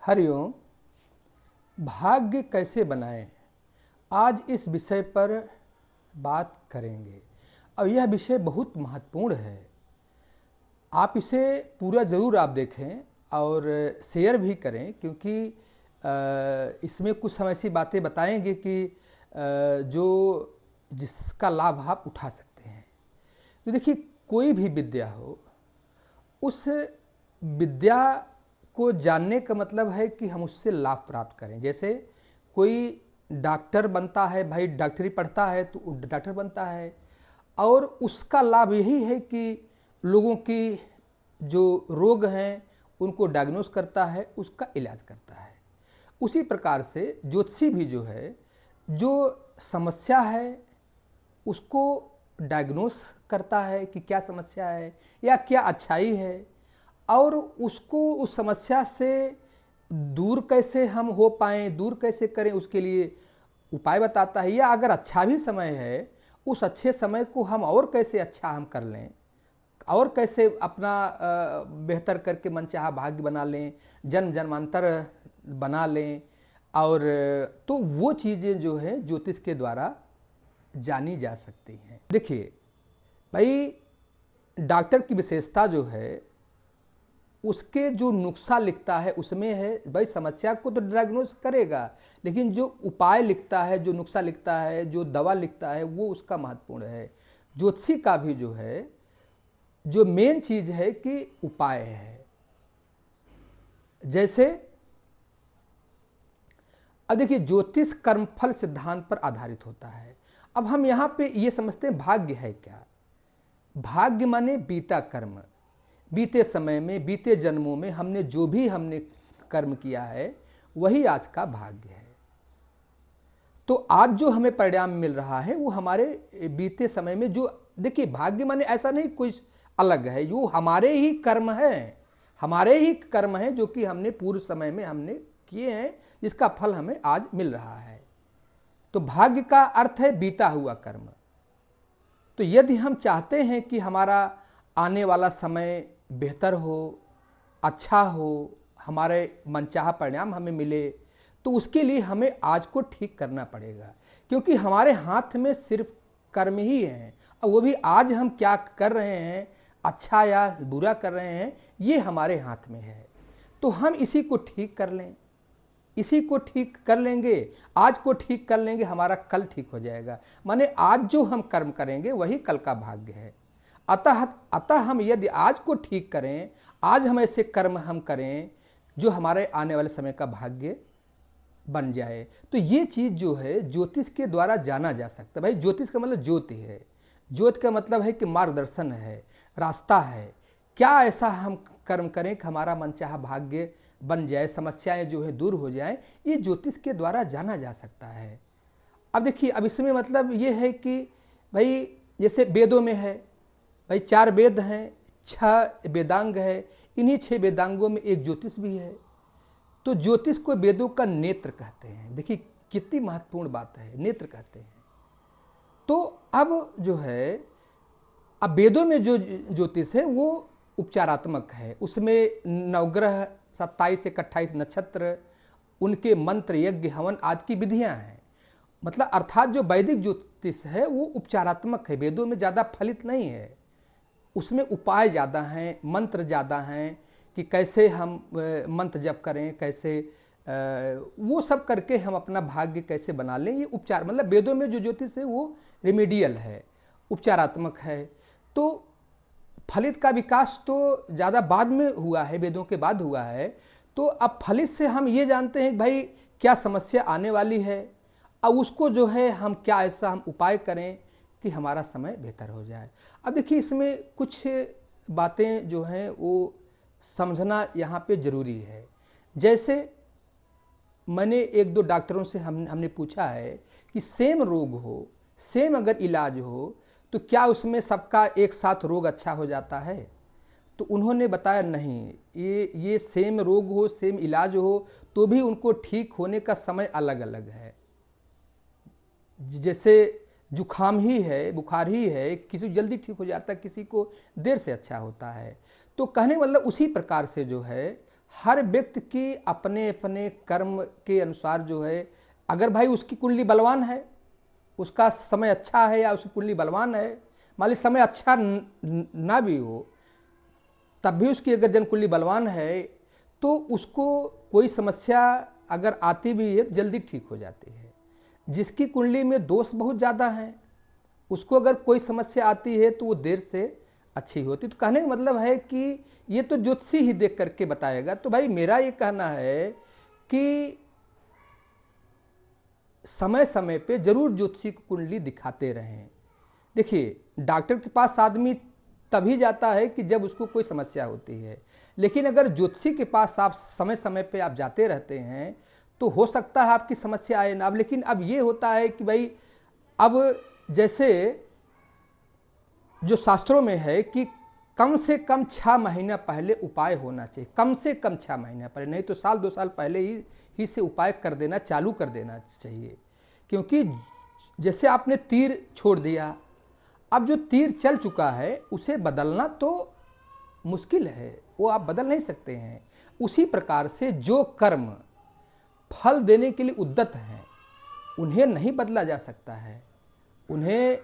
हरिओम। भाग्य कैसे बनाएं, आज इस विषय पर बात करेंगे और यह विषय बहुत महत्वपूर्ण है। आप इसे पूरा ज़रूर आप देखें और शेयर भी करें, क्योंकि इसमें कुछ हम ऐसी बातें बताएंगे कि जो जिसका लाभ आप उठा सकते हैं। तो देखिए, कोई भी विद्या हो, उस विद्या को जानने का मतलब है कि हम उससे लाभ प्राप्त करें। जैसे कोई डॉक्टर बनता है, भाई डॉक्टरी पढ़ता है तो डॉक्टर बनता है और उसका लाभ यही है कि लोगों की जो रोग हैं उनको डायग्नोस करता है, उसका इलाज करता है। उसी प्रकार से ज्योतिषी भी जो है, जो समस्या है उसको डायग्नोस करता है कि क्या समस्या है या क्या अच्छाई है, और उसको उस समस्या से दूर कैसे हम हो पाएँ, दूर कैसे करें, उसके लिए उपाय बताता है। या अगर अच्छा भी समय है, उस अच्छे समय को हम और कैसे अच्छा हम कर लें, और कैसे अपना बेहतर करके मनचाहा भाग्य बना लें, जन्म जन्मांतर बना लें। और तो वो चीज़ें जो है ज्योतिष के द्वारा जानी जा सकती हैं। देखिए भाई, डॉक्टर की विशेषता जो है, उसके जो नुस्खा लिखता है उसमें है भाई, समस्या को तो डायग्नोस करेगा, लेकिन जो उपाय लिखता है, जो नुस्खा लिखता है, जो दवा लिखता है, वो उसका महत्वपूर्ण है। ज्योतिषी का भी जो है, जो मेन चीज है कि उपाय है। जैसे अब देखिए, ज्योतिष कर्मफल सिद्धांत पर आधारित होता है। अब हम यहाँ पे ये समझते हैं भाग्य है क्या। भाग्य माने बीता कर्म, बीते समय में, बीते जन्मों में हमने जो भी कर्म किया है वही आज का भाग्य है। तो आज जो हमें परिणाम मिल रहा है वो हमारे बीते समय में जो, देखिए भाग्य माने ऐसा नहीं कुछ अलग है, वो हमारे ही कर्म है, हमारे ही कर्म है जो कि हमने पूर्व समय में हमने किए हैं, जिसका फल हमें आज मिल रहा है। तो भाग्य का अर्थ है बीता हुआ कर्म। तो यदि हम चाहते हैं कि हमारा आने वाला समय बेहतर हो, अच्छा हो, हमारे मनचाहा परिणाम हमें मिले, तो उसके लिए हमें आज को ठीक करना पड़ेगा। क्योंकि हमारे हाथ में सिर्फ कर्म ही है, और वो भी आज हम क्या कर रहे हैं, अच्छा या बुरा कर रहे हैं, ये हमारे हाथ में है। तो हम इसी को ठीक कर लें, इसी को ठीक कर लेंगे, आज को ठीक कर लेंगे, हमारा कल ठीक हो जाएगा। माने आज जो हम कर्म करेंगे वही कल का भाग्य है। अतः हम यदि आज को ठीक करें, आज हम ऐसे कर्म हम करें जो हमारे आने वाले समय का भाग्य बन जाए, तो ये चीज़ जो है ज्योतिष के द्वारा जाना जा सकता है। भाई ज्योतिष का मतलब ज्योति है, ज्योति का मतलब है कि मार्गदर्शन है, रास्ता है। क्या ऐसा हम कर्म करें कि हमारा मनचाहा भाग्य बन जाए, समस्याएं जो है दूर हो जाए, ये ज्योतिष के द्वारा जाना जा सकता है। अब देखिए, अब इसमें मतलब ये है कि भाई जैसे वेदों में है, भाई 4 वेद हैं, 6 वेदांग है, इन्हीं 6 वेदांगों में एक ज्योतिष भी है। तो ज्योतिष को वेदों का नेत्र कहते हैं। देखिए कितनी महत्वपूर्ण बात है, नेत्र कहते हैं। तो अब जो है, अब वेदों में जो ज्योतिष है वो उपचारात्मक है। उसमें नवग्रह, 27 से 28 नक्षत्र, उनके मंत्र, यज्ञ, हवन आदि की विधियां हैं। मतलब अर्थात जो वैदिक ज्योतिष है वो उपचारात्मक है, वेदों में ज़्यादा फलित नहीं है। उसमें उपाय ज़्यादा हैं, मंत्र ज़्यादा हैं कि कैसे हम मंत्र जप करें, कैसे वो सब करके हम अपना भाग्य कैसे बना लें। ये उपचार, मतलब वेदों में जो ज्योतिष है वो रेमेडियल है, उपचारात्मक है। तो फलित का विकास तो ज़्यादा बाद में हुआ है, वेदों के बाद हुआ है। तो अब फलित से हम ये जानते हैं भाई क्या समस्या आने वाली है, अब उसको जो है हम क्या ऐसा हम उपाय करें कि हमारा समय बेहतर हो जाए। अब देखिए, इसमें कुछ बातें जो हैं वो समझना यहाँ पे ज़रूरी है। जैसे मैंने 1-2 डॉक्टरों से हमने पूछा है कि सेम रोग हो, सेम अगर इलाज हो, तो क्या उसमें सबका एक साथ रोग अच्छा हो जाता है? तो उन्होंने बताया नहीं, ये सेम रोग हो, सेम इलाज हो, तो भी उनको ठीक होने का समय अलग अलग है। जैसे जुखाम ही है, बुखार ही है, किसी को जल्दी ठीक हो जाता है, किसी को देर से अच्छा होता है। तो कहने मतलब उसी प्रकार से जो है हर व्यक्ति की अपने अपने कर्म के अनुसार जो है, अगर भाई उसकी कुंडली बलवान है, उसका समय अच्छा है या उसकी कुंडली बलवान है, मान ली समय अच्छा ना भी हो तब भी उसकी अगर जन्म कुंडली बलवान है तो उसको कोई समस्या अगर आती भी है जल्दी ठीक हो जाती है। जिसकी कुंडली में दोष बहुत ज़्यादा हैं उसको अगर कोई समस्या आती है तो वो देर से अच्छी होती। तो कहने का मतलब है कि ये तो ज्योतिषी ही देख करके बताएगा। तो भाई मेरा ये कहना है कि समय समय पे जरूर ज्योतिषी को कुंडली दिखाते रहें। देखिए, डॉक्टर के पास आदमी तभी जाता है कि जब उसको कोई समस्या होती है, लेकिन अगर ज्योतिषी के पास आप समय समय पे आप जाते रहते हैं तो हो सकता है आपकी समस्या आए ना। अब लेकिन अब ये होता है कि भाई अब जैसे जो शास्त्रों में है कि कम से कम 6 महीना पहले उपाय होना चाहिए, कम से कम 6 महीना पहले, नहीं तो साल 2 साल पहले ही से उपाय कर देना चालू कर देना चाहिए। क्योंकि जैसे आपने तीर छोड़ दिया, अब जो तीर चल चुका है उसे बदलना तो मुश्किल है, वो आप बदल नहीं सकते हैं। उसी प्रकार से जो कर्म फल देने के लिए उद्यत हैं उन्हें नहीं बदला जा सकता है। उन्हें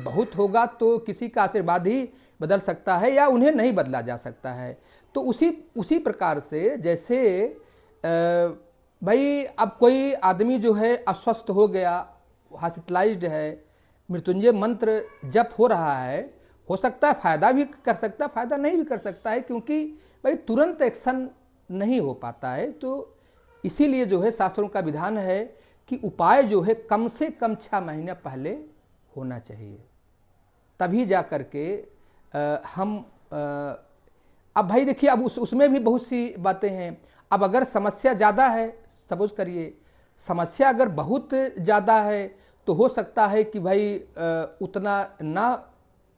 बहुत होगा तो किसी का आशीर्वाद ही बदल सकता है या उन्हें नहीं बदला जा सकता है। तो उसी प्रकार से जैसे भाई अब कोई आदमी जो है अस्वस्थ हो गया, हॉस्पिटलाइज्ड है, मृत्युंजय मंत्र जप हो रहा है, हो सकता है फ़ायदा भी कर सकता है, फ़ायदा नहीं भी कर सकता है, क्योंकि भाई तुरंत एक्शन नहीं हो पाता है। तो इसीलिए जो है शास्त्रों का विधान है कि उपाय जो है कम से कम 6 महीने पहले होना चाहिए, तभी जा कर के अब भाई देखिए अब उसमें भी बहुत सी बातें हैं। अब अगर समस्या ज़्यादा है, सपोज करिए समस्या अगर बहुत ज़्यादा है तो हो सकता है कि भाई उतना ना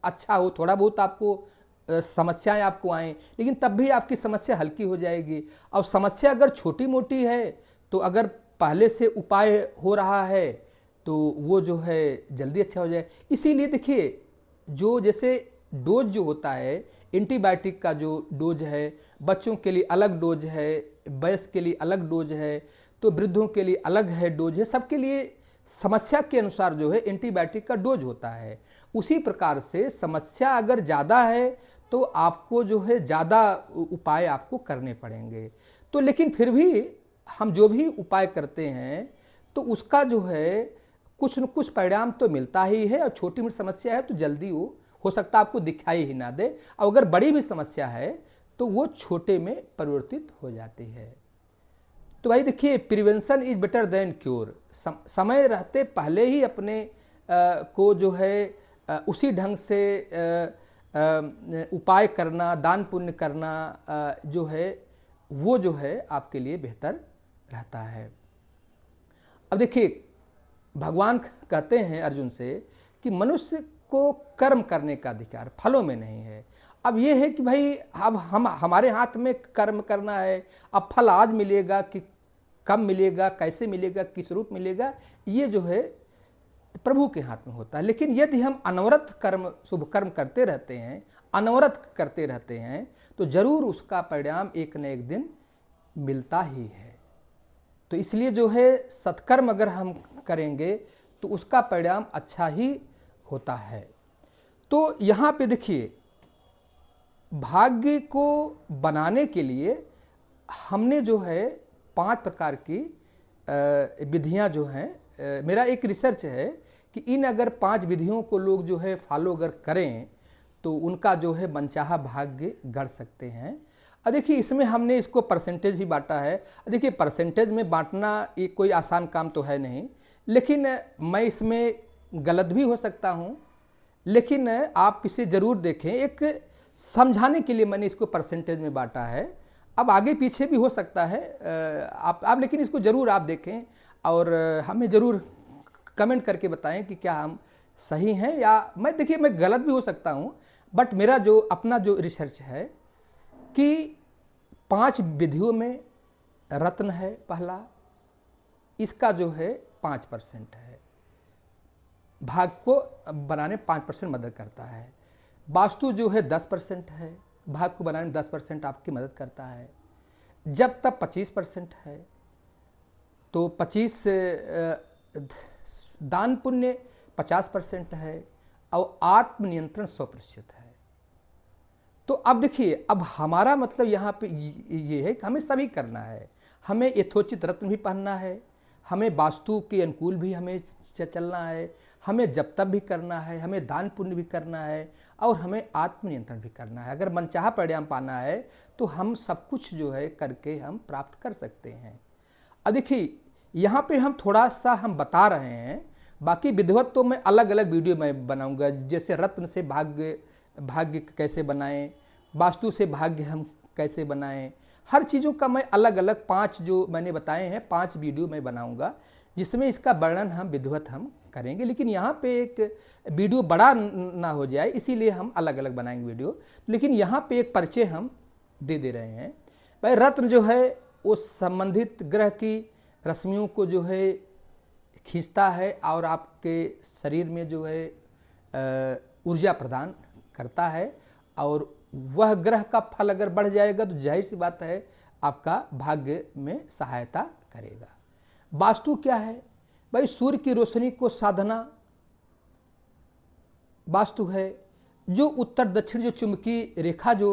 अच्छा हो, थोड़ा बहुत आपको समस्याएं आपको आएँ, लेकिन तब भी आपकी समस्या हल्की हो जाएगी। और समस्या अगर छोटी मोटी है तो अगर पहले से उपाय हो रहा है तो वो जो है जल्दी अच्छा हो जाए। इसीलिए देखिए जो जैसे डोज जो होता है, एंटीबायोटिक का जो डोज है, बच्चों के लिए अलग डोज है, वयस्क के लिए अलग डोज है, तो वृद्धों के लिए अलग है डोज है, सबके लिए समस्या के अनुसार जो है एंटीबायोटिक का डोज होता है। उसी प्रकार से समस्या अगर ज़्यादा है तो आपको जो है ज़्यादा उपाय आपको करने पड़ेंगे। तो लेकिन फिर भी हम जो भी उपाय करते हैं तो उसका जो है कुछ न कुछ परिणाम तो मिलता ही है। और छोटी मोटी समस्या है तो जल्दी वो हो सकता है आपको दिखाई ही ना दे, और अगर बड़ी भी समस्या है तो वो छोटे में परिवर्तित हो जाती है। तो भाई देखिए, prevention is better than cure. समय रहते पहले ही अपने को जो है उसी ढंग से उपाय करना, दान पुण्य करना जो है वो जो है आपके लिए बेहतर रहता है। अब देखिए, भगवान कहते हैं अर्जुन से कि मनुष्य को कर्म करने का अधिकार फलों में नहीं है। अब ये है कि भाई अब हमारे हाथ में कर्म करना है। अब फल आज मिलेगा कि कब मिलेगा, कैसे मिलेगा, किस रूप मिलेगा, ये जो है प्रभु के हाथ में होता है। लेकिन यदि हम अनवरत कर्म, शुभ कर्म करते रहते हैं, अनवरत करते रहते हैं, तो जरूर उसका परिणाम एक न एक दिन मिलता ही है। तो इसलिए जो है सत्कर्म अगर हम करेंगे तो उसका परिणाम अच्छा ही होता है। तो यहाँ पे देखिए, भाग्य को बनाने के लिए हमने जो है 5 प्रकार की विधियाँ जो हैं, मेरा एक रिसर्च है कि इन अगर 5 विधियों को लोग जो है फॉलो अगर करें तो उनका जो है मनचाहा भाग्य गढ़ सकते हैं। अब देखिए, इसमें हमने इसको परसेंटेज ही बांटा है। देखिए, परसेंटेज में बांटना ये कोई आसान काम तो है नहीं, लेकिन मैं इसमें गलत भी हो सकता हूँ, लेकिन आप इसे ज़रूर देखें। एक समझाने के लिए मैंने इसको परसेंटेज में बांटा है। अब आगे पीछे भी हो सकता है, आप लेकिन इसको ज़रूर आप देखें और हमें ज़रूर कमेंट करके बताएं कि क्या हम सही हैं या देखिए मैं गलत भी हो सकता हूँ, बट मेरा जो अपना जो रिसर्च है कि 5 विधियों में रत्न है पहला, इसका जो है 5% है, भाग को बनाने 5% मदद करता है। वास्तु जो है 10% है, भाग को बनाने में 10% आपकी मदद करता है। जब तक 25% है तो 25 दान पुण्य 50% है और आत्मनियंत्रण 100% है। तो अब देखिए, अब हमारा मतलब यहाँ पे ये है कि हमें सभी करना है। हमें यथोचित रत्न भी पहनना है, हमें वास्तु के अनुकूल भी हमें चलना है, हमें जप तप भी करना है, हमें दान पुण्य भी करना है और हमें आत्मनियंत्रण भी करना है। अगर मनचाहा परिणाम पाना है तो हम सब कुछ जो है करके हम प्राप्त कर सकते हैं। अब देखिए, यहाँ पे हम थोड़ा सा हम बता रहे हैं, बाकी विधिवत तो मैं अलग अलग वीडियो में बनाऊंगा। जैसे रत्न से भाग्य कैसे बनाएं, वास्तु से भाग्य हम कैसे बनाएं, हर चीज़ों का मैं अलग अलग 5 जो मैंने बताए हैं 5 वीडियो मैं बनाऊंगा, जिसमें इसका वर्णन हम विधिवत हम करेंगे। लेकिन यहाँ पे एक वीडियो बड़ा ना हो जाए, इसीलिए हम अलग अलग बनाएंगे वीडियो। लेकिन यहाँ पे एक परिचय हम दे रहे हैं। भाई रत्न जो है वो संबंधित ग्रह की रश्मियों को जो है खींचता है और आपके शरीर में जो है ऊर्जा प्रदान करता है, और वह ग्रह का फल अगर बढ़ जाएगा तो जाहिर सी बात है आपका भाग्य में सहायता करेगा। वास्तु क्या है भाई? सूर्य की रोशनी को साधना वास्तु है। जो उत्तर दक्षिण जो चुंबकीय रेखा जो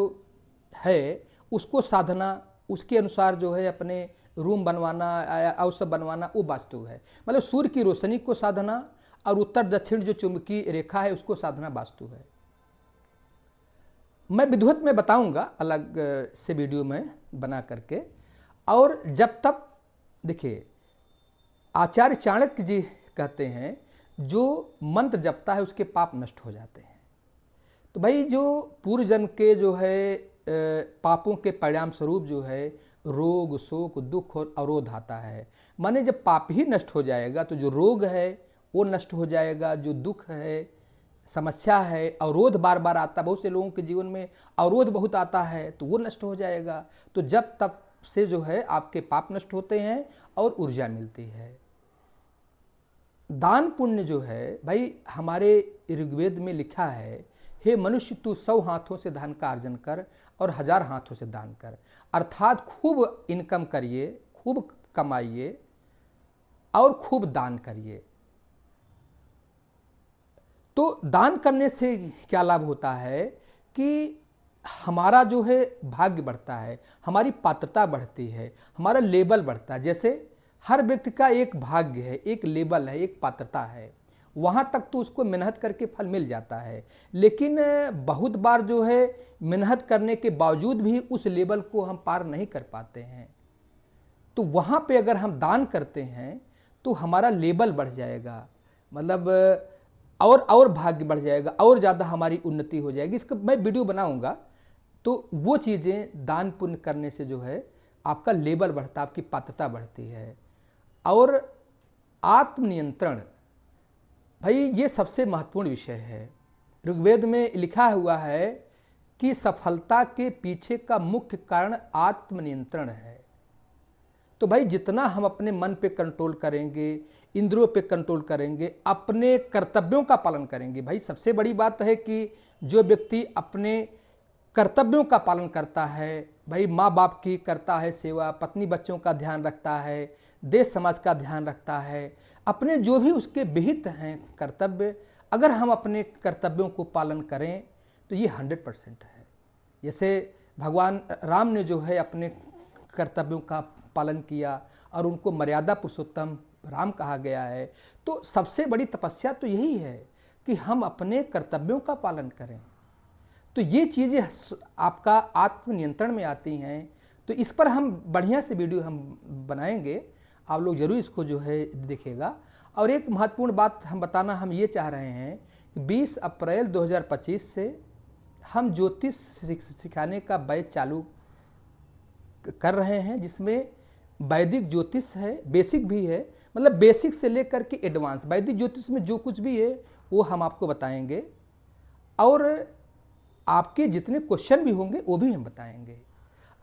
है उसको साधना, उसके अनुसार जो है अपने रूम बनवाना, औसत बनवाना, वो वास्तु है। मतलब सूर्य की रोशनी को साधना और उत्तर दक्षिण जो चुंबकीय रेखा है उसको साधना वास्तु है। मैं विधिवत में बताऊंगा अलग से वीडियो में बना करके। और जब तक देखिए, आचार्य चाणक्य जी कहते हैं जो मंत्र जपता है उसके पाप नष्ट हो जाते हैं। तो भाई जो पूर्व जन्म के जो है पापों के परिणाम स्वरूप जो है रोग, शोक, दुख और अवरोध आता है। माने जब पाप ही नष्ट हो जाएगा तो जो रोग है वो नष्ट हो जाएगा, जो दुख है, समस्या है, अवरोध बार बार आता है, बहुत से लोगों के जीवन में अवरोध बहुत आता है तो वो नष्ट हो जाएगा। तो जब तब से जो है आपके पाप नष्ट होते हैं और ऊर्जा मिलती है। दान पुण्य जो है भाई, हमारे ऋग्वेद में लिखा है, हे मनुष्य तू 100 हाथों से धन का अर्जन कर और 1000 हाथों से दान कर। अर्थात खूब इनकम करिए, खूब कमाइए और खूब दान करिए। तो दान करने से क्या लाभ होता है कि हमारा जो है भाग्य बढ़ता है, हमारी पात्रता बढ़ती है, हमारा लेवल बढ़ता है। जैसे हर व्यक्ति का एक भाग्य है, एक लेवल है, एक पात्रता है, वहाँ तक तो उसको मेहनत करके फल मिल जाता है। लेकिन बहुत बार जो है मेहनत करने के बावजूद भी उस लेवल को हम पार नहीं कर पाते हैं। तो वहाँ पे अगर हम दान करते हैं तो हमारा लेवल बढ़ जाएगा, मतलब और भाग्य बढ़ जाएगा, और ज़्यादा हमारी उन्नति हो जाएगी। इसका मैं वीडियो बनाऊंगा। तो वो चीज़ें दान पुण्य करने से जो है आपका लेवल बढ़ता, आपकी पात्रता बढ़ती है। और आत्मनियंत्रण भाई ये सबसे महत्वपूर्ण विषय है। ऋग्वेद में लिखा हुआ है कि सफलता के पीछे का मुख्य कारण आत्मनियंत्रण है। तो भाई जितना हम अपने मन पे कंट्रोल करेंगे, इंद्रियों पे कंट्रोल करेंगे, अपने कर्तव्यों का पालन करेंगे। भाई सबसे बड़ी बात है कि जो व्यक्ति अपने कर्तव्यों का पालन करता है, भाई माँ बाप की करता है सेवा, पत्नी बच्चों का ध्यान रखता है, देश समाज का ध्यान रखता है, अपने जो भी उसके विहित हैं कर्तव्य, अगर हम अपने कर्तव्यों को पालन करें तो ये 100% है। जैसे भगवान राम ने जो है अपने कर्तव्यों का पालन किया और उनको मर्यादा पुरुषोत्तम राम कहा गया है। तो सबसे बड़ी तपस्या तो यही है कि हम अपने कर्तव्यों का पालन करें। तो ये चीज़ें आपका आत्मनियंत्रण में आती हैं। तो इस पर हम बढ़िया से वीडियो हम बनाएंगे, आप लोग जरूर इसको जो है देखिएगा। और एक महत्वपूर्ण बात हम बताना हम ये चाह रहे हैं कि 20 अप्रैल 2025 से हम ज्योतिष सिखाने का बैच चालू कर रहे हैं, जिसमें वैदिक ज्योतिष है, बेसिक भी है, मतलब बेसिक से लेकर के एडवांस वैदिक ज्योतिष में जो कुछ भी है वो हम आपको बताएंगे। और आपके जितने क्वेश्चन भी होंगे वो भी हम बताएंगे।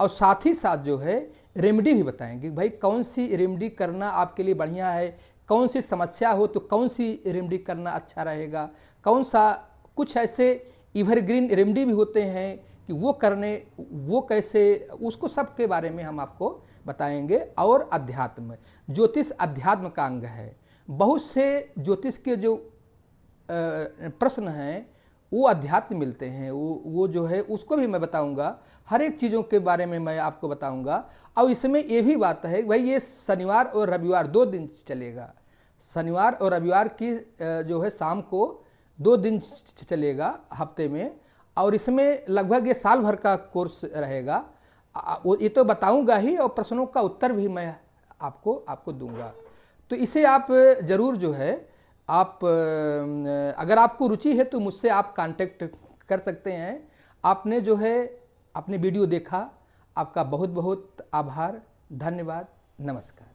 और साथ ही साथ जो है रेमेडी भी बताएंगे, भाई कौन सी रेमेडी करना आपके लिए बढ़िया है, कौन सी समस्या हो तो कौन सी रेमेडी करना अच्छा रहेगा, कौन सा कुछ ऐसे एवरग्रीन रेमेडी भी होते हैं कि वो कैसे, उसको सब के बारे में हम आपको बताएंगे। और अध्यात्म, ज्योतिष अध्यात्म का अंग है। बहुत से ज्योतिष के जो प्रश्न हैं वो अध्यात्म मिलते हैं, वो जो है उसको भी मैं बताऊंगा। हर एक चीज़ों के बारे में मैं आपको बताऊंगा। और इसमें ये भी बात है भाई, ये शनिवार और रविवार 2 दिन चलेगा। शनिवार और रविवार की जो है शाम को 2 दिन चलेगा हफ्ते में। और इसमें लगभग ये साल भर का कोर्स रहेगा। ये तो बताऊंगा ही, और प्रश्नों का उत्तर भी मैं आपको दूंगा। तो इसे आप ज़रूर जो है, आप अगर आपको रुचि है तो मुझसे आप कांटेक्ट कर सकते हैं। आपने जो है अपने वीडियो देखा, आपका बहुत बहुत आभार, धन्यवाद, नमस्कार।